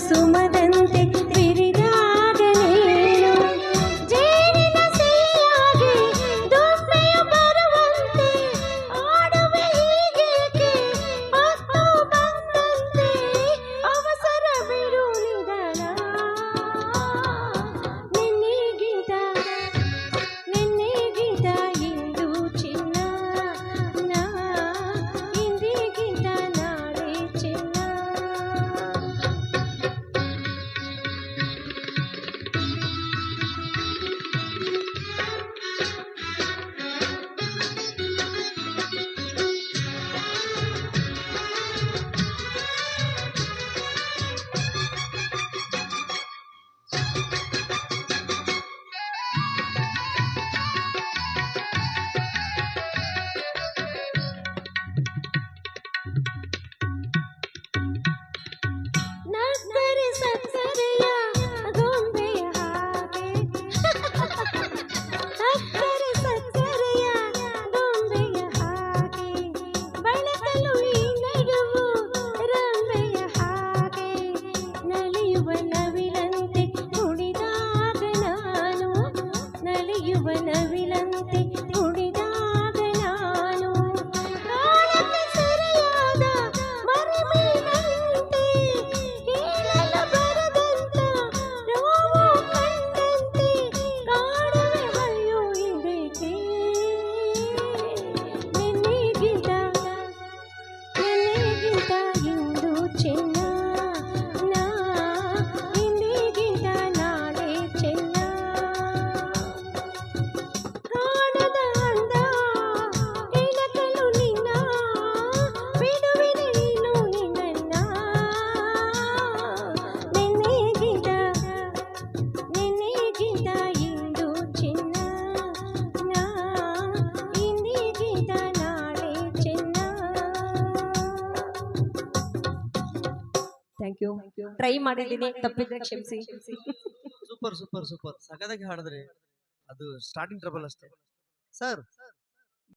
ಸುಮದಂತೆ ಬಿರಿದಾಗ ನೀನು ಜೇನಿನ ಸಿಹಿಯಾಗಿ ದೋಸ್ತೆಯ ಬರುವಂತೆ ಆಡುವೆ ಹೀಗೇಕೆ ಹೊತ್ತು ಬಂದಂತೆ ಅವಸರ ಬಿಡು ನಿಧಾನ ನಿನ್ನೆಗಿಂತ ಇಂದು ಚಿನ್ನ ನಾ ಇಂದಿಗಿಂತ ನಾಳೆ ಚಿನ್ನ. ನಕ್ಕರೆ ಸಕ್ಕರೆಯ ಗೊಂಬೆಯ ಹಾಗೆ ನಕ್ಕರೆ ಸಕ್ಕರೆಯ ಗೊಂಬೆಯ ಹಾಗೆ ಬಳಕಲು ಈ ನಗುವು ರಂಬೆಯ ಹಾಗೆ ನಲಿಯುವ ನವಿಲಂತೆ ಕುಣಿದಾಗ ನಾನು ನಲಿಯುವ ನವಿಲಂತೆ ಕುಣಿದಾಗ ನಾನು ಕಾಣಕ್ಕೆ ಸರಿಯಾದ ಮರಿಮೀನಂತೆ ಹೇಳಲು ಬರದಂತ ನೋವು ಕಂಡಂತೆ ಕಾಡುವೆ ಅಯ್ಯೋ ಇದಕ್ಕೆ ನಿನ್ನೆಗಿಂತ ಇಂದು ಚಿನ್ನ ನಾ ಇಂದಿಗಿಂತ ನಾಳೆ ಚಿನ್ನ. ಕಾಣದ ಅಂದ ಕೆಣಕಲು ನಿನ್ನ ಬಿಡುವಿದೆ ನೀನು ನಿನ್ನ ನಿನ್ನೆಗಿಂತ ಇಂದು ಚಿನ್ನ ನಾ ಇಂದಿಗಿಂತ ನಾಳೆ ಚಿನ್ನ. Thank you. ಟ್ರೈ ಮಾಡಿದ್ದೀನಿ, ತಪ್ಪಿದ್ರೆ ಕ್ಷಮಿಸಿ. ಸೂಪರ್ ಸೂಪರ್ ಸೂಪರ್ ಸಗದಾಗಿ ಹಾಡಿದ್ರಿ. ಅದು ಸ್ಟಾರ್ಟಿಂಗ್ ಟ್ರಬಲ್ ಅಷ್ಟೇ ಸರ್.